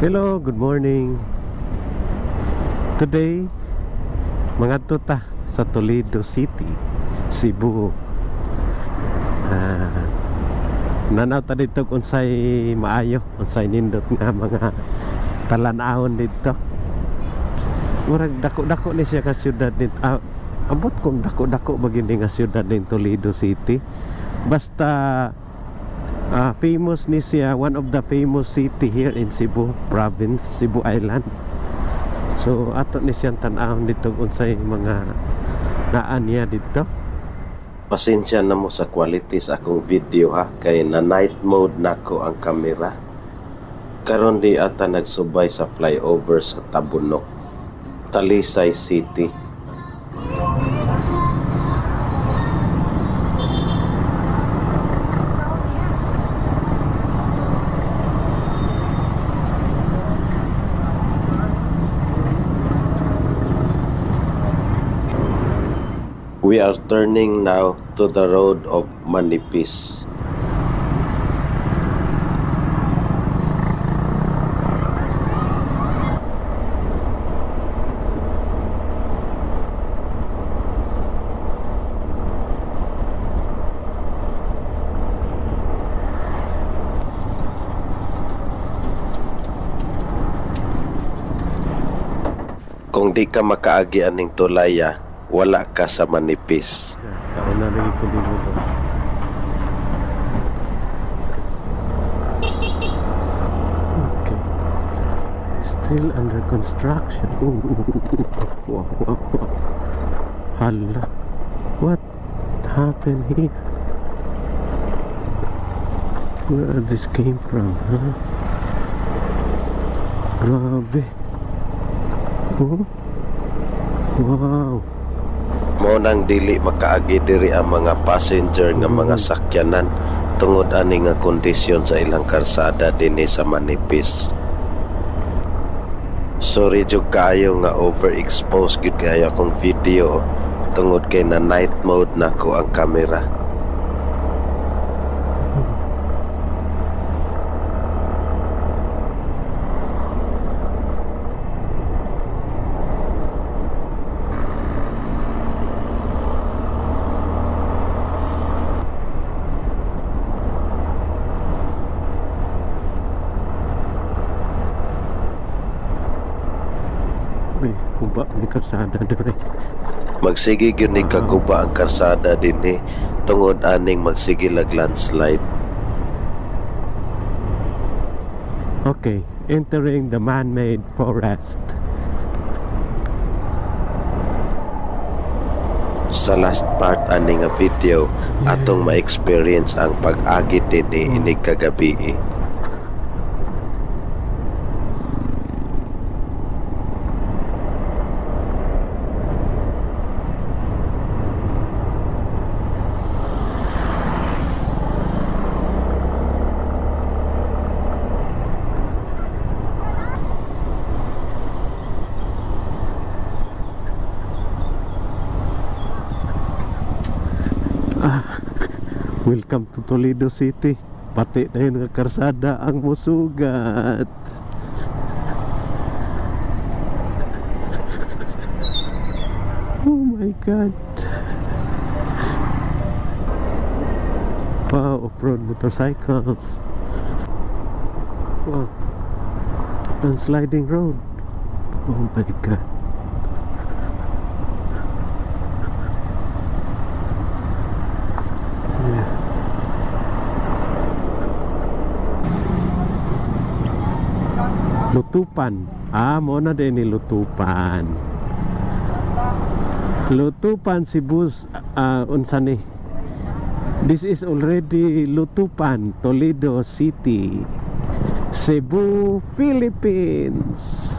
Hello, good morning. Today, mga tuta sa Toledo City, Cebu. Nanaw ta dito kung say maayo, kung say nindot nga mga talanahon dito. Murag dako-dako ni siya ka syudad dito. Abot kong dako-dako bagini nga syudad din Toledo City. Basta famous ni siya, one of the famous city here in Cebu province, Cebu Island. So ato ni siyang tan-awon dito unsay mga naan niya dito. Pasensya na mo sa quality sa akong video ha, kay na night mode nako ang kamera. Karon di ata nagsubay sa flyover sa Tabunok, Talisay City. We are turning now to the road of Manipis. Kung di ka makaagi aning tulaya, wala ka sa Manipis. Kauna rin ito dito. Okay. Still under construction. Wow, wow, wow. Hala. What happened here? Where this came from, huh? Grabe. Oh. Wow. Mo nang dili makaagi diri ang mga passenger nga mga sakyanan tungod ani nga kondisyon sa ilang karsada dinhi sa Manipis. Sorry jud kayo nga overexposed gid kayo akong video tungod kay na night mode nako ang kamera. Kuba ni karsada dire. Magsige gyud ni kaguba ang karsada dinhi tungod aning magsige lag landslide. Okay, entering the man-made forest. Sa last part ani nga video atong ma-experience ang pag-agit dinhi inig kagabi. Welcome to Toledo City. Pati na yun nga karsada ang musugat. God. Wow, off-road motorcycles. Wow. And sliding road. Oh my God. Yeah. Lutupan. Mo na din ni Lutupan. Lutupan Cebu, unsa ni? This is already Lutupan, Toledo City, Cebu, Philippines.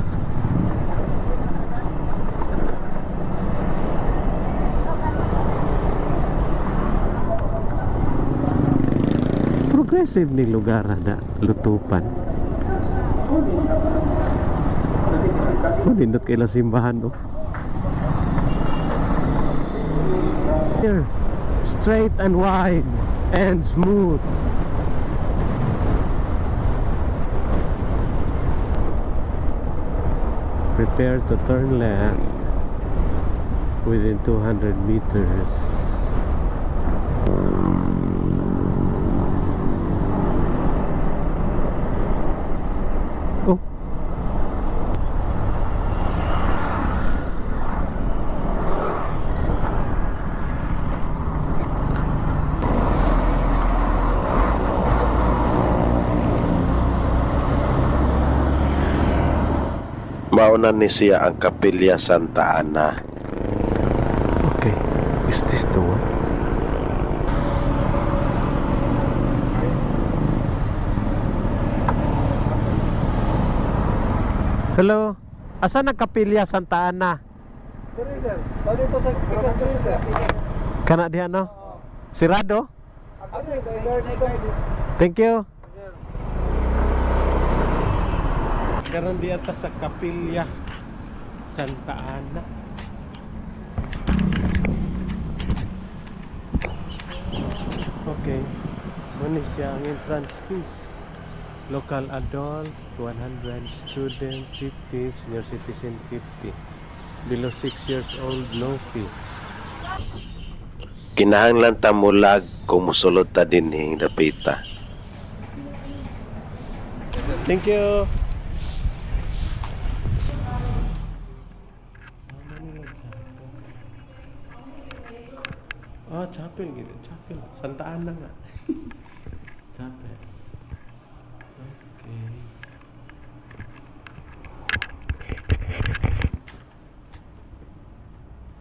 Progressive ni lugar na Lutupan. Nindot kailang simbahan, no? Here, straight and wide and smooth. Prepare to turn left within 200 meters. Oh. Mauna ni siya ang Kapilya Santa Ana. Okay, is this the one? Hello, asan ang Kapilya Santa Ana? Sorry sir, bali po sa Pikas doon sir. Kana diha no? Sirado? Thank you. Karon di atas sa Kapilya Santa Ana. Okay. Muna siya ang entrance fees. Local adult 100, student 50, senior citizen 50. Below 6 years old, no fee. Kinahanglan ta mulag kung musulod ta dinhi dapita. Thank you. Oh, chapel gitu. Chapel. Santa Ana nga. Chapel. Okay.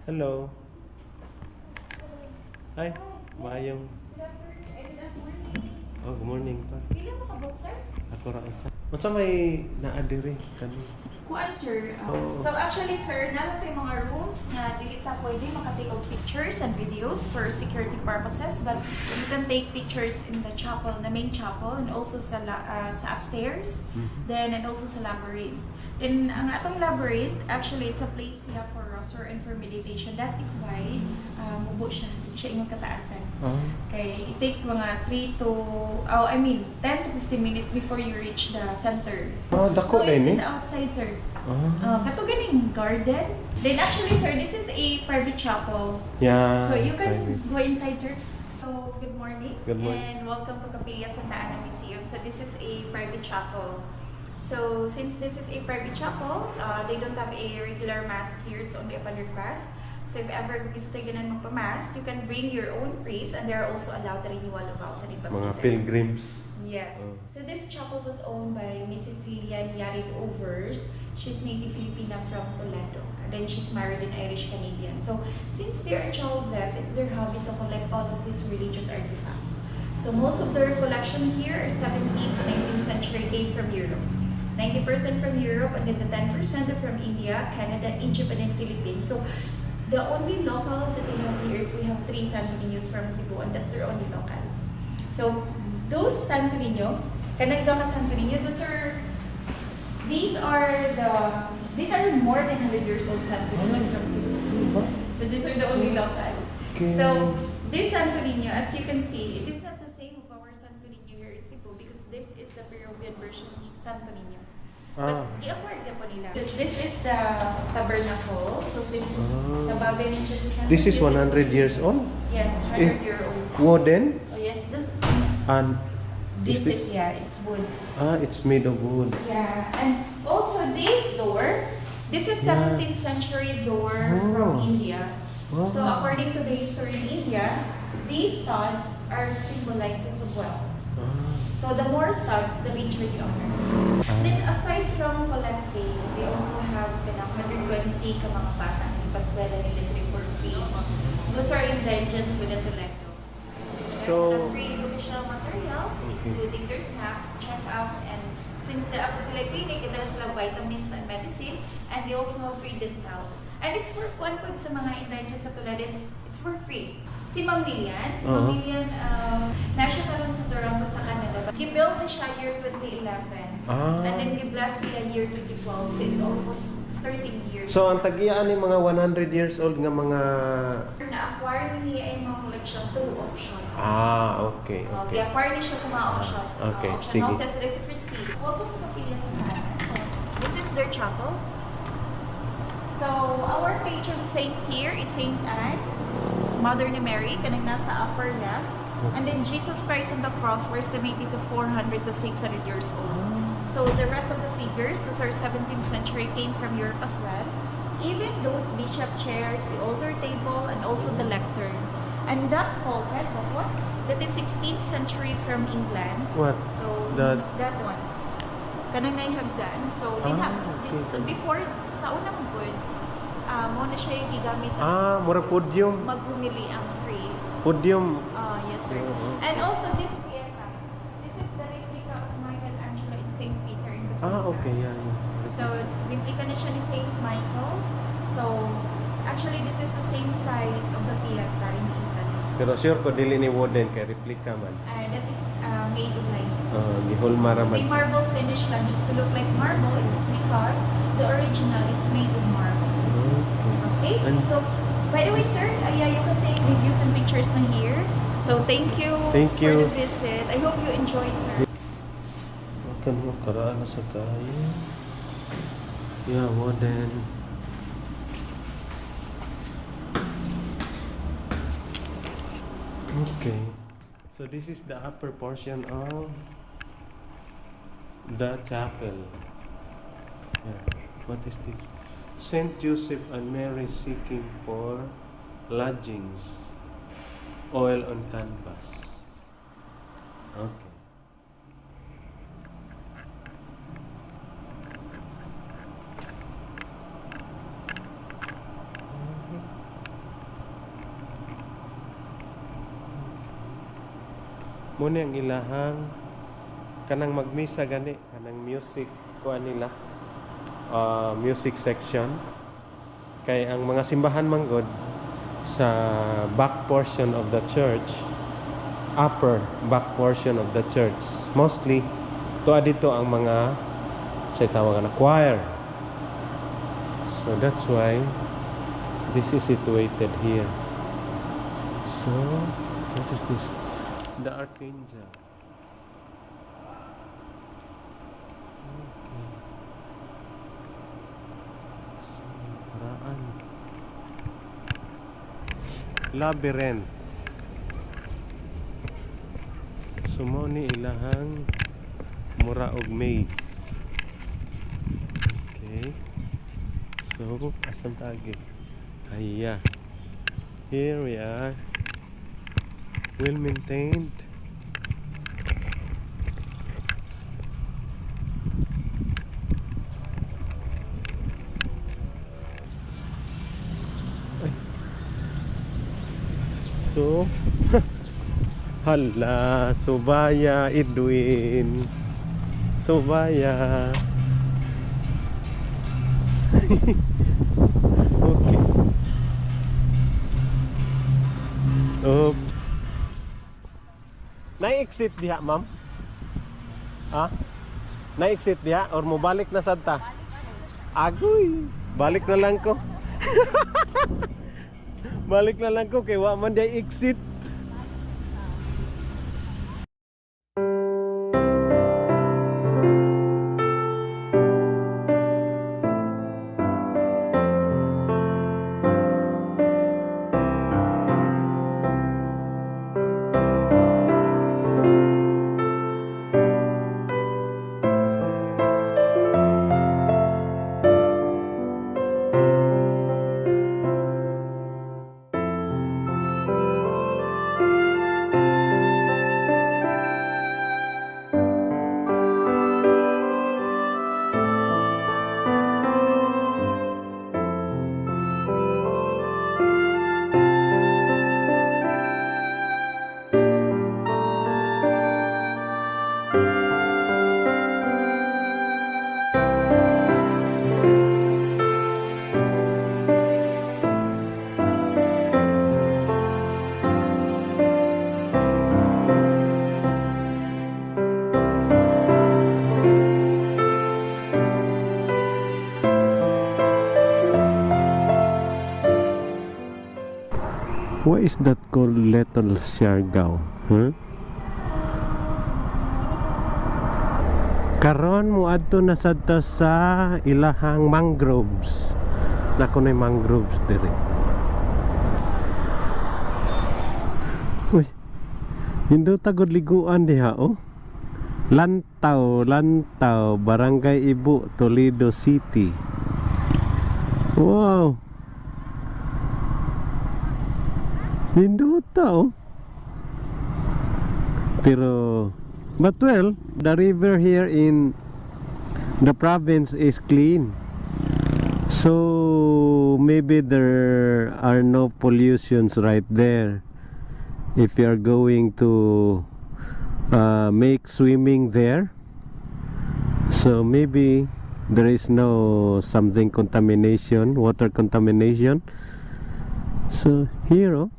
Hello. Hi. Mayong. Oh, good morning pa. Pili mo ka book, sir? Ako ra usa. Unsa may naadiri kani? Kuan, sir. Oo. So actually, sir, naman tayo mga rules na dili ta pwede makatake of pictures and videos for security purposes, but you can take pictures in the chapel, the main chapel, and also sa upstairs, then and also sa labyrinth. Then ang atong labyrinth, actually, it's a place here for rosary and for meditation. That is why mubo siya, hindi siya imong kataasan. Oh. Okay, it takes mga 10 to 15 minutes before you reach the center. Ah, dako So, it's din in eh. the outside, sir. Ah. Kato ganing garden. Then actually, sir, this is a private chapel. Yeah. So you can private. go inside, sir. So good morning. Good morning. And welcome to Kapilya Santa Ana Museum. So this is a private chapel. So since this is a private chapel, they don't have a regular mass here. It's only upon request. So if ever gusto ganan magpa-mass, you can bring your own priest, and they are also allowed the renewal of vows and Mga pilgrims. Yes. Oh. So this chapel was owned by Mrs. Lilian Yarin Overs. She's native Filipina from Toledo. And then she's married an Irish Canadian. So since they are childless, it's their hobby to collect all of these religious artifacts. So most of their collection here are 17th to 19th century came from Europe. 90% from Europe, and then the 10% are from India, Canada, Egypt, and then Philippines. So the only local that they have here is we have 3 Santo Niños from Cebu, and that's their only local. So those Santo Niño, kanagda ka Santo Niño, these are more than 100 years old Santo Niño from Cebu. So these are the only local. Okay. So this Santo Niño, as you can see, it is not the same of our Santo Niño here in Cebu because this is the Peruvian version of Santo Niño. Ah. But i-acquire ka po nila. This is the tabernacle. So since Ah. nabagay niya siya sa San This is Jose, 100 years old? Yes, 100-year-old. Wooden? Oh yes, And this is this? is, yeah, it's wood. Ah, it's made of wood. Yeah, and also this door, this is 17th century door from Oh. India. Wow. So according to the history in India, these studs are symbolizes of wealth. Ah. So the more studs, the richer the owner. Then aside from collecting, they also have 120 ka mga bata ng paskwela nila for free. Those are indigents with intellecto. So- There's the free educational materials, Okay. including their snacks, check-up, and since the ako sila clinic, ito sila vitamins and medicine, and they also have free dental. And it's for one point sa mga indigents sa tulad, it's for free. Si Ma'am Lilian, nasya karon sa Toronto sa Canada. Gibuild na siya year 2011. Ah. And then gibless siya year 2012. So it's almost 13 years. So ang tagiyaan ni mga 100 years old nga mga na-acquire niya ay mga collection through auction. okay, okay. I-acquire niya siya sa mga auction. Okay, Auction sige. houses, there's a prestige. Photo ko napili sa kanan. So, this is their chapel. So, our patron saint here is Saint Anne, Mother ni Mary, kanang nasa upper left. And then Jesus Christ on the cross were estimated to 400 to 600 years old. So the rest of the figures, those are 17th century, came from Europe as well. Even those bishop chairs, the altar table, and also the lectern. And that pulpit, that one, that is 16th century from England. What? So That- one. Kanang naihagdan. So, okay. so before, sa unang good, mo na siya yung gigamit as Mura podium. maghumili ang priest. Podium. Yes, sir. Oo. And also this pieta. This is the replica of Michelangelo in St. Peter in the Okay, yeah. So, replica na siya ni St. Michael. So, actually, this is the same size of the pieta in Italy. Pero sure ko dili ni wooden kay replica man. That is made of limestone. Gihulma ra The man. marble finish lang just to look like marble. It's because the original, it's made of marble. Okay? And- So, by the way, sir, yeah, you can take videos and pictures na here. So, thank you, Thank for you. the visit. I hope you enjoyed, sir. Makan mo karaan na sa kaya. Yeah, wooden. Okay. So this is the upper portion of the chapel. Yeah. What is this? Saint Joseph and Mary seeking for lodgings. Oil on canvas. Okay. Muna ang ilahang kanang magmisa gani kanang music kuan nila music section kay ang mga simbahan manggod sa back portion of the church, upper back portion of the church, mostly tuwa dito ang mga sa tawag na choir. So that's why this is situated here. So what is this? The Archangel. Okay. So, paraan. Labyrinth. Sumoni ilahang mura og maze. Okay. So, asam tagi? Ayya. Here we are. Well maintained. Ay. So, hala, Subaya, Edwin. Subaya. Okay. Oh. Na-exit diha, ma'am? Ha? Na-exit diha or mo balik na sadta? Agoy, balik na lang ko. Balik na lang ko kay wa man diha exit. What is that called? Little Siargao? Huh? Karon mo adto na sadto sa ilahang mangroves. Nako na mangroves dire. Uy. Hindo tagod liguan diha oh. Lantaw, Barangay Ibu, Toledo City. Wow. Hindo ta oh. Pero but well, the river here in the province is clean. So maybe there are no pollutions right there. If you are going to make swimming there, so maybe there is no something contamination, water contamination. So here oh,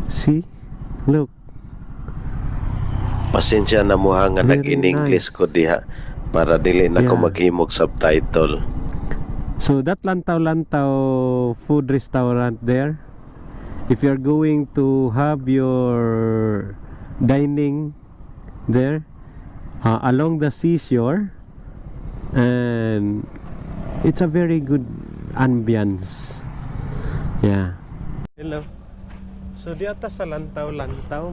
see, look. Pasensya na mo ha nga Very nag-in-English nice. ko diha para dili na ko Yeah. maghimog subtitle. So that Lantaw food restaurant there, if you're going to have your dining there along the seashore, and it's a very good ambience. Yeah. Hello. So di ata sa Lantaw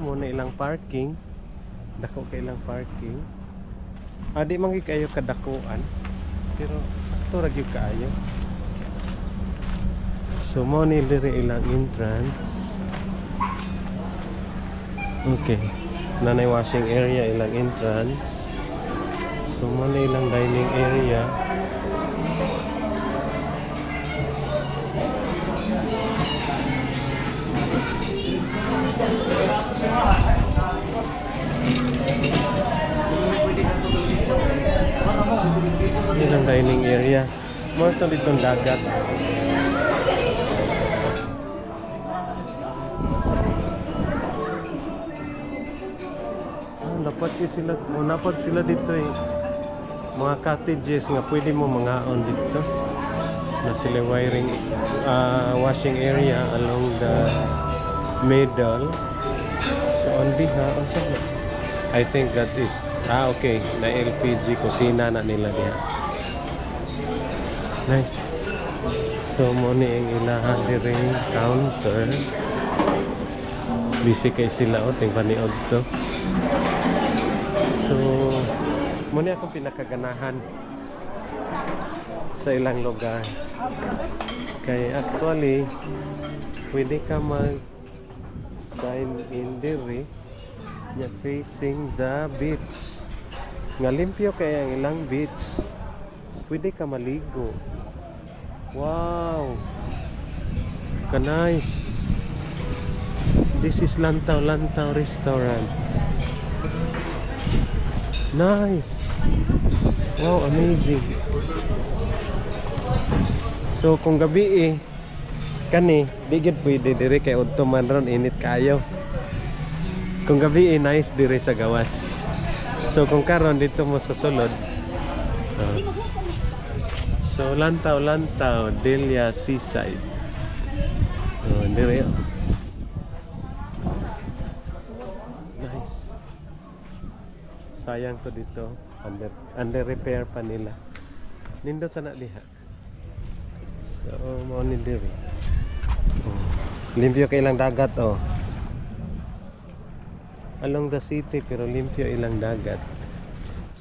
mo na ilang parking. Dako kay ilang parking. Di man gyud kayo kadakuan. Pero ato ra gyud kaayo. So mo ni dire ilang entrance. Okay. Nanay washing area ilang entrance. So mo ni ilang dining area. Ilang dining area. More to ditong dagat. Napad sila dito eh. Mga cottages nga pwede mo mangaon dito. Na sila wiring washing area along the middle. So on behalf, I think that is okay, na LPG kusina na nila diha. Nice. So mo ni ang ilahan diring counter. Busy kay sila o ting paniod to. So mo ni akong pinakaganahan sa ilang lugar. Kay actually pwede ka mag dine in diri nya facing the beach. Nga limpyo kaya ang ilang beach. Pwede ka maligo. Wow. Ka nice. This is Lantaw restaurant. Nice. Wow, amazing. So kung gabi kani digid pwede dire kay udto man ron init kayo. Kung gabi nice dire sa gawas. So kung karon dito mo sa sulod. So Lantaw Delia Seaside. Dire. Nice. Sayang to dito. Under repair pa nila. Nindot sana diha. So mo ni dire. Limpyo kay ilang dagat oh. Along the city pero limpyo ilang dagat.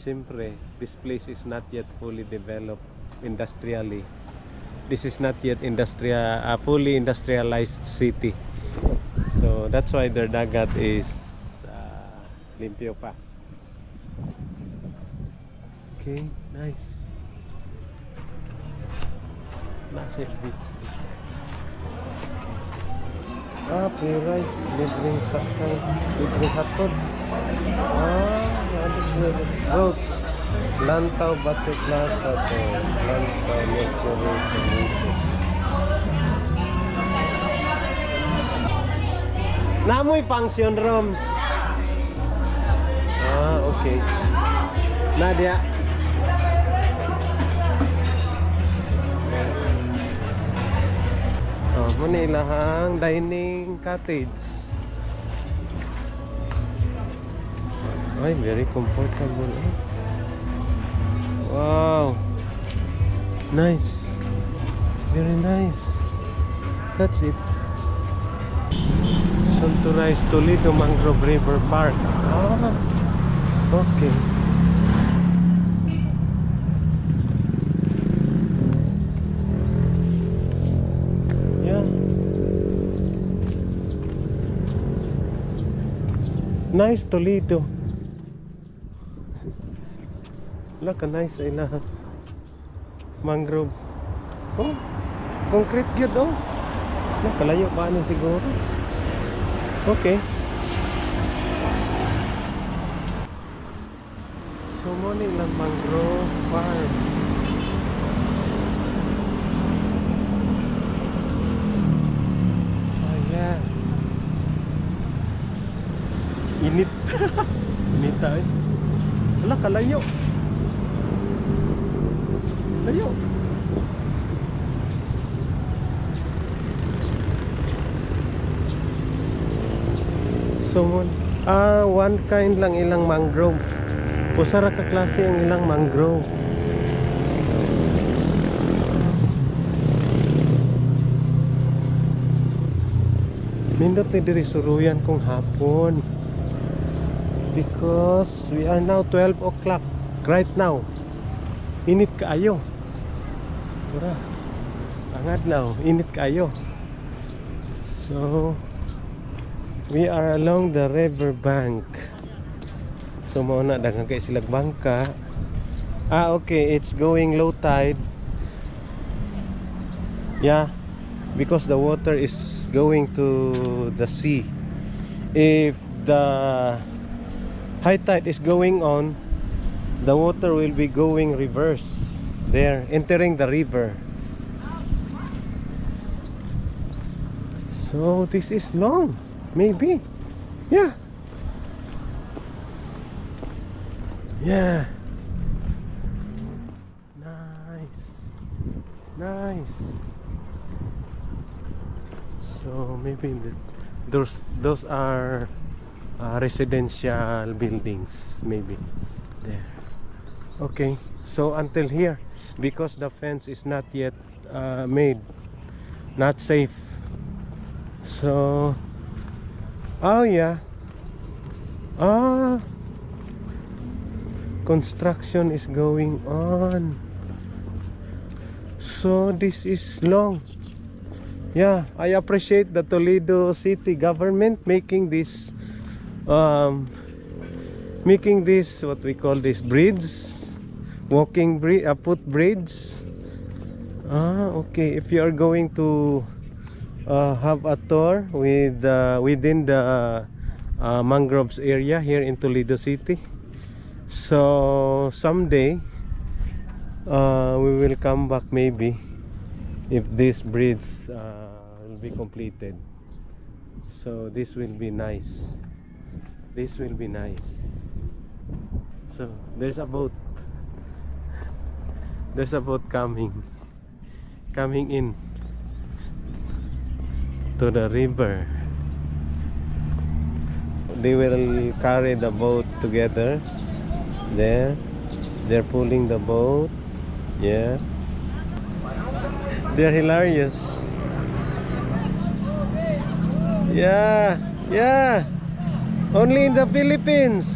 Siyempre, this place is not yet fully developed industrially. This is not yet fully industrialized city. So that's why their dagat is limpyo pa. Okay, nice. Massive beach. Free rice, libreng sakay, libreng hatod. Roads. Lantaw Bate Plaza to Lantaw Mercury. Namoy function rooms. Okay. Nadia. Manilahang dining cottage. Ay, very comfortable. Wow. Nice. Very nice. That's it. Sunrise Toledo Mangrove River Park. Ah, okay. Yeah. Nice Toledo. Look, nice ilaha. Mangrove. Oh, concrete gyud oh. Nakalayo pa ni siguro. Okay. So mo ni lang mangrove farm. Ayan. Init. Init tayo. Wala, kalayo. Layo. So, one kind lang ilang mangrove. Usara ka klase ang ilang mangrove. Nindot ni diri suruyan kong hapon. Because we are now 12 o'clock right now. Init kaayo. Tara. Ang adlaw, init kaayo. So, we are along the river bank. So mao na daghang kay silag bangka. Ah, okay, it's going low tide. Yeah, because the water is going to the sea. If the high tide is going on, the water will be going reverse there, entering the river. So this is long. Maybe. Yeah. Yeah. Nice. Nice. So maybe those are residential buildings, maybe there. Okay. So until here, because the fence is not yet made, not safe. So oh yeah. Construction is going on. So this is long. Yeah, I appreciate the Toledo City government making this what we call this bridge, walking bridge, footbridge. Okay, if you are going to have a tour with within the mangroves area here in Toledo City. So someday we will come back maybe if this bridge will be completed. So this will be nice. This will be nice. So there's a boat. There's a boat coming in to the river. They will carry the boat together. There, they're pulling the boat. Yeah, they're hilarious. Yeah, yeah. Only in the Philippines.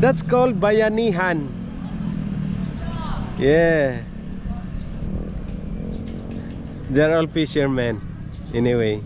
That's called bayanihan. Yeah, they're all fishermen. Anyway.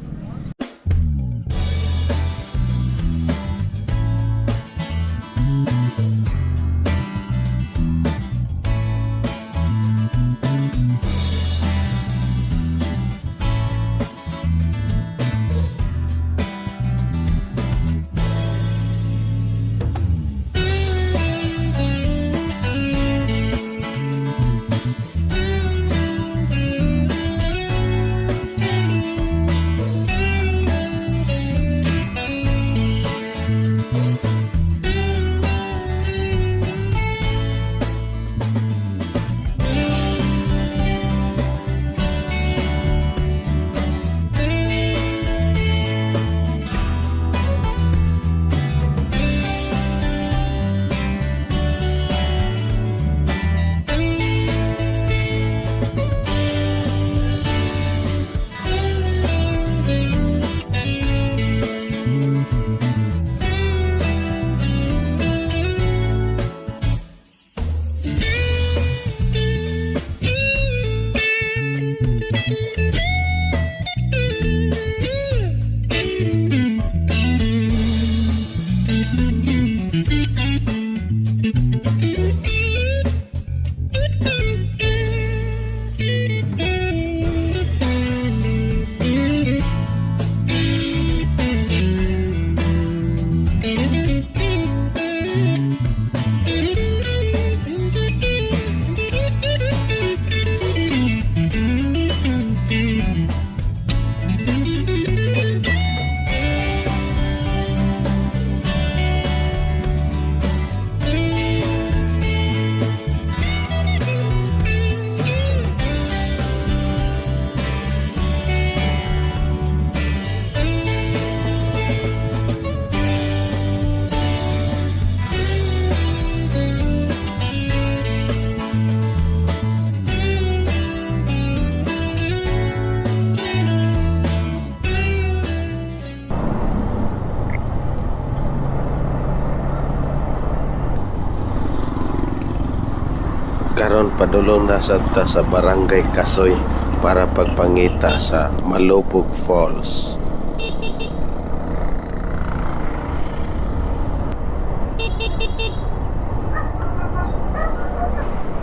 Karon padulong na sa ta sa Barangay Kasoy para pagpangita sa Malubog Falls.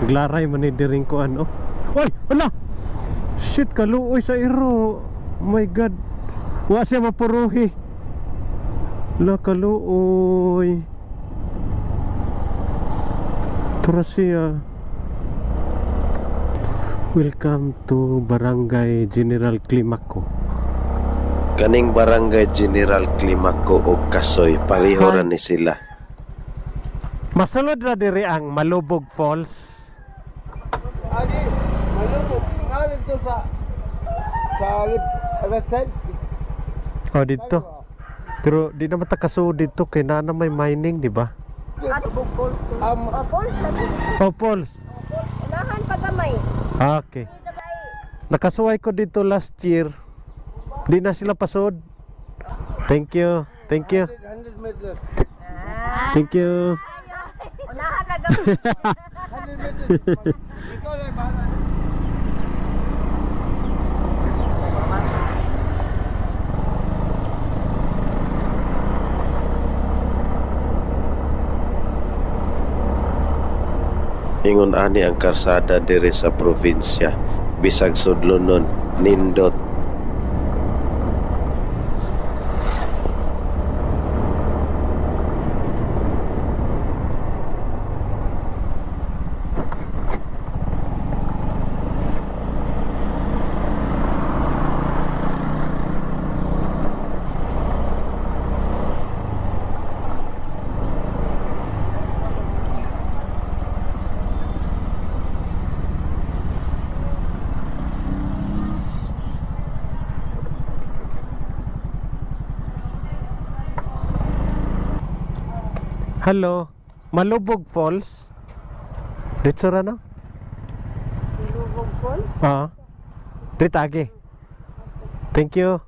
Glaray man ni diring ko ano. Oy, wala. Shit, kaluoy sa iro. Oh my god. Wa siya mapuruhi. La kaluoy. Tura siya. Welcome to Barangay General Climaco. Kaning Barangay General Climaco o Kasoy, pareho ra ni sila. Masulod na diri ang Malubog Falls. Adi, malubog. Ngayon to sa left side. Oh, dito. Pero di naman takasuod dito kay na may mining, di ba? Falls lagi. Oh, falls. Unahan pa gamay. Okay. Nakasuway ko dito last year. Di na sila pasod. Thank you. Thank you. 100 meters. Thank you. Unahan na gamay. 100 meters. Ikaw lang bahala. Ingon ani ang karsada diri sa probinsya, bisag sudlonon, nindot. Hello. Malubog Falls. Dito ra no? Lubog Falls. Ah. Dito agi. Thank you.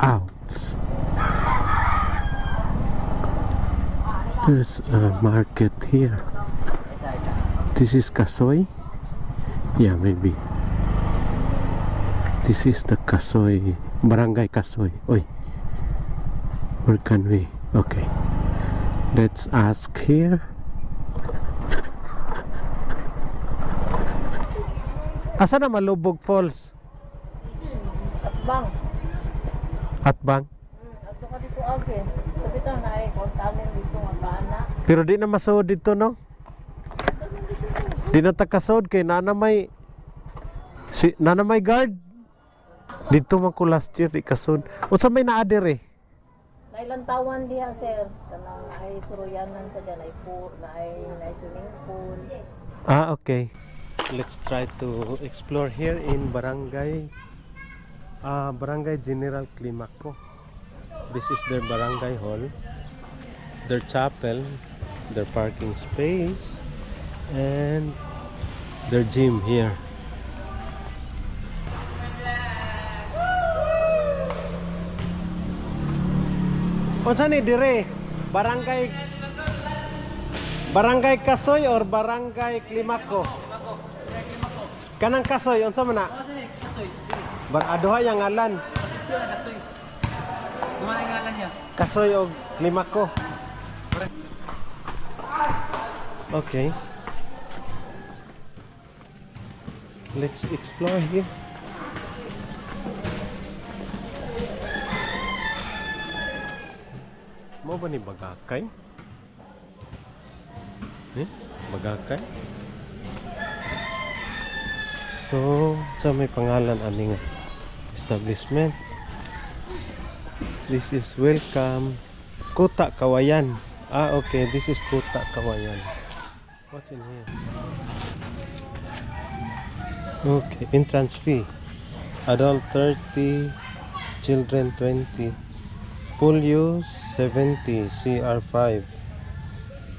Ouch. There's a market here. This is Kasoy? Yeah, maybe. This is the Kasoy, Barangay Kasoy. Oi. Where can we? Okay. Let's ask here. Asa na Malubog Falls? Bang. Atbang? Ato ka dito age. Sabi ta na ay kontanen dito nga bana. Pero di na masod dito no? Di na takasod kay nanamay nanamay guard. Dito man ko last year ikasod. Unsa may naader eh? Nailantawan diha sir. Kanang ay suruyanan sa diyan ay pool, na swimming pool. Ah, okay. Let's try to explore here in Barangay General Climaco. This is their barangay hall, their chapel, their parking space, and their gym here. Unsa ni dire? Barangay Kasoy or Barangay Climaco? Kanang Kasoy, unsa man na? Aduha yang ngalan. Kasoy. Kumana yung ngalan niya? Kasoy o Climaco. Okay. Let's explore here. Mo ba ni Bagakay? Bagakay? So, sa may pangalan aning establishment. This is welcome Kuta Kawayan. Ah, okay. This is Kuta Kawayan. What's in here? Okay. Entrance fee. Adult 30, children 20. Pool use 70, CR5.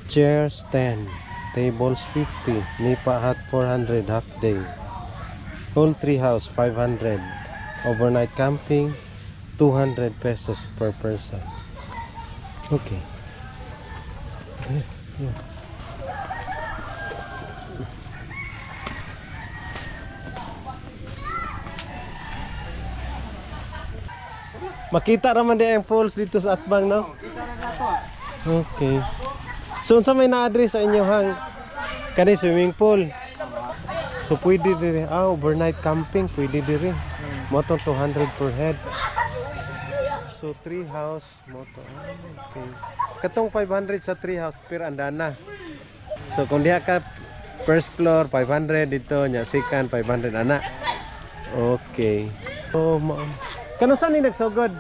Chairs 10, tables 50, Nipa hut 400 half day. Whole tree house 500. Overnight camping 200 pesos per person. Okay. Yeah. Makita naman din ang falls dito sa Atbang, no? Okay. So, unsa may na-address sa inyo hang kani swimming pool? So, pwede din. Overnight camping, pwede din. Moto 200 per head. So, tree house, moto. Okay. Katong 500 sa tree house per andana. So, kung diha ka first floor, 500 dito. Nya, second, 500 ana. Okay. So, kano saan ni nagsugod?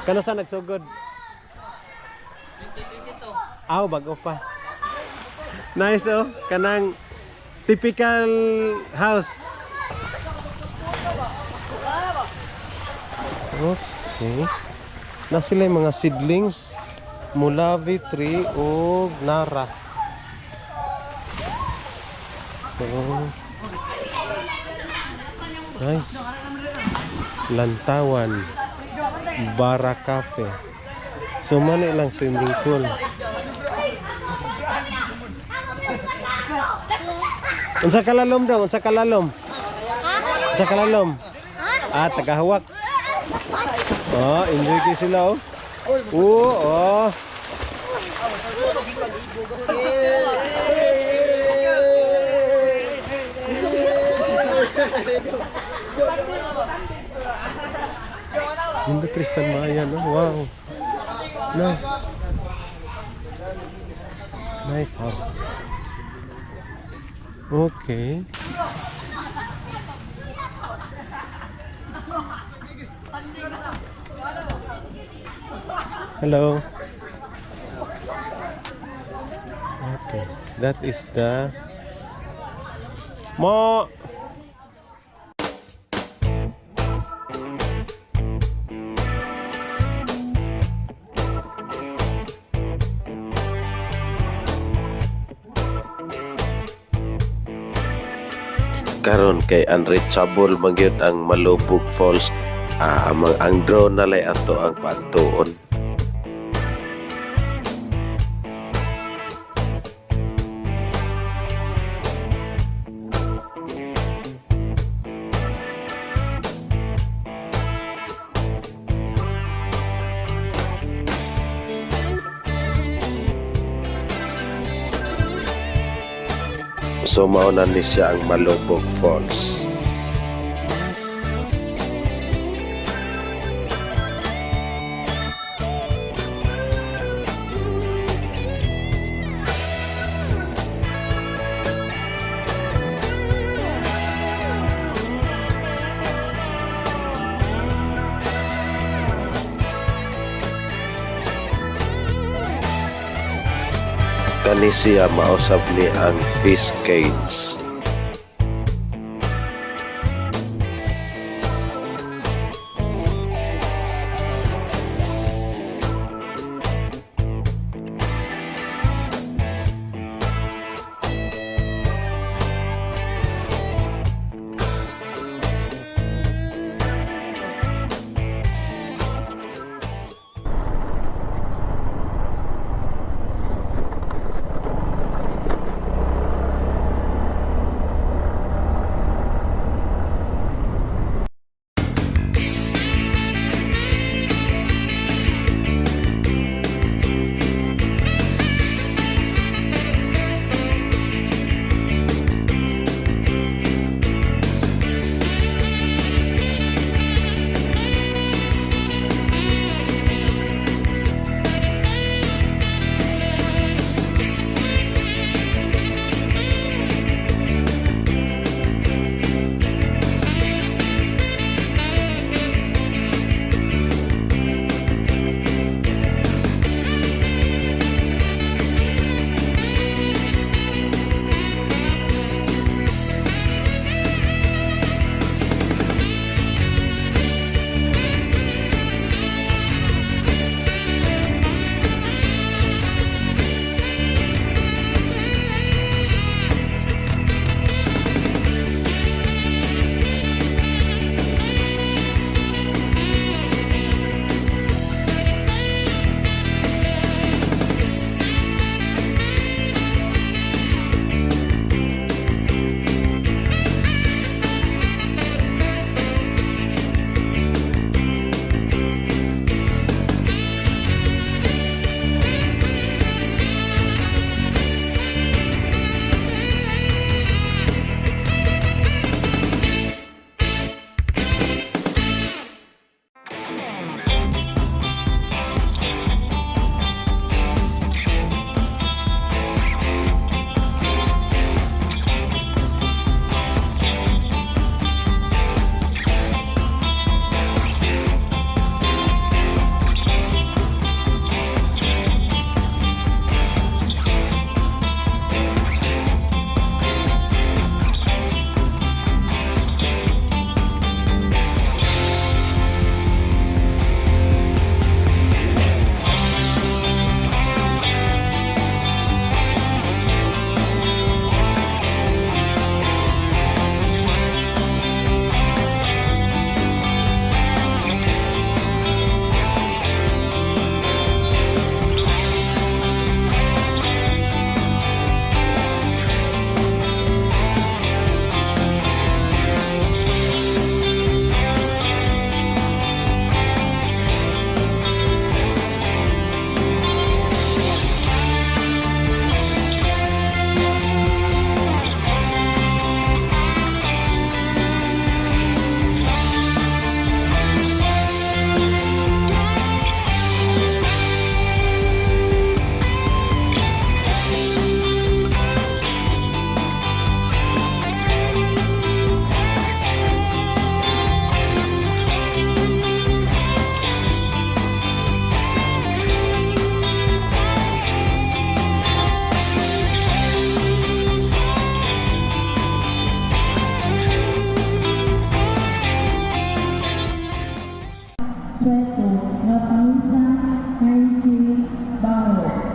Kano saan nagsugod? 2022. Bago pa. Nice oh. Kanang typical house. Okay. Na sila yung mga seedlings. Mulavi tree o nara. So, ay. Lantawan, Bara Cafe. So mani lang swimming pool. Unsa kalalom daw? Unsa kalalom? Unsa kalalom? Tagahawak. Enjoy kayo sila oh. Oh. Hindi Tristan Mayan, oh. Wow. Nice. Nice house. Okay. Hello. Okay. That is the Mo. Karon kay unreachable magyud ang Malubog Falls. Ang drone nalay ato ang pagtuon. So mauna ni siya ang Malubog Falls. Kani siya mausap ni ang fish cage. Sueto, Lapalusa, Hurricane, Baro.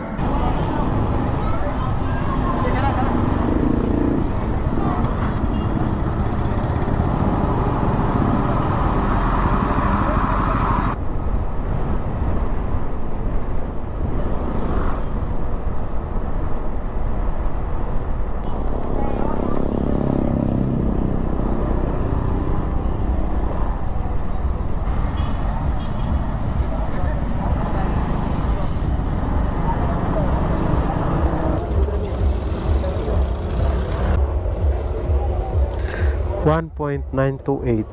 $1.928.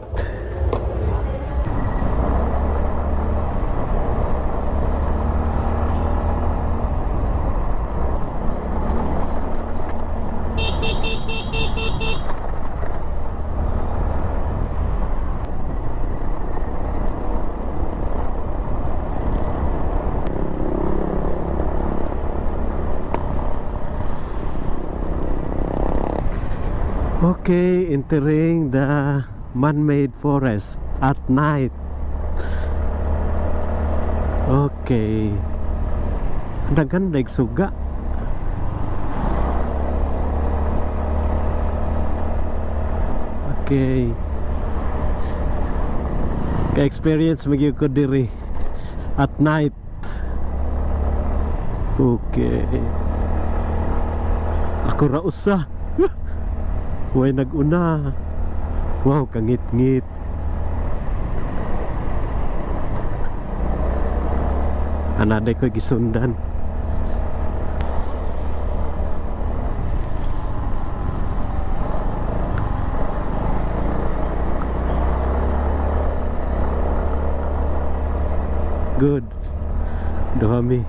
Okay, entering the man-made forest at night. Okay. Ganda suga. Okay. Ka-experience magyud ko diri at night. Okay. Ako ra usa. Huwag nag-una. Wow, kangit-ngit. Anaday ko gisundan. Good. Dami.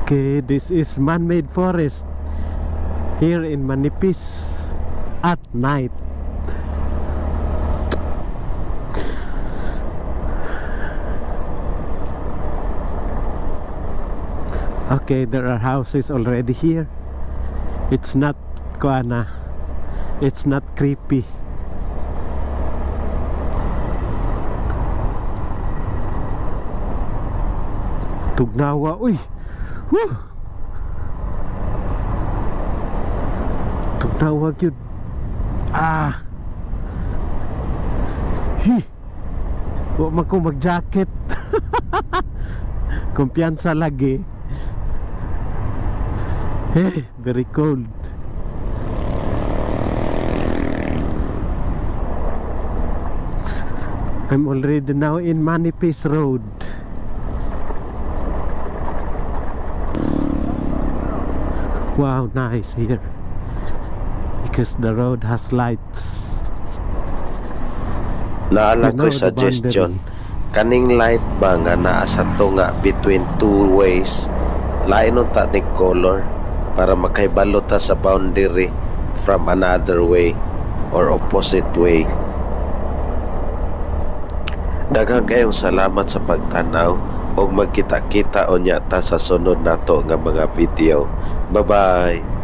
Okay, this is man-made forest here in Manipis at night. Okay, there are houses already here. It's not kuana. It's not creepy. Tugnawa, uy. Woo! Tugnawa yun. Ah. Hi. Huwag man ko mag-jacket. Kumpiyansa lagi. Hey, very cold. I'm already now in Manipis Road. Wow, nice here because the road has lights. Naala You ko know the suggestion. boundary. Kaning light ba nga naa sa to nga between two ways, lain ta ni color para makaibalo ta sa boundary from another way or opposite way. Daghang kayong salamat sa pagtanaw ug magkita-kita unya ta sa sunod nato nga mga video. Bye-bye.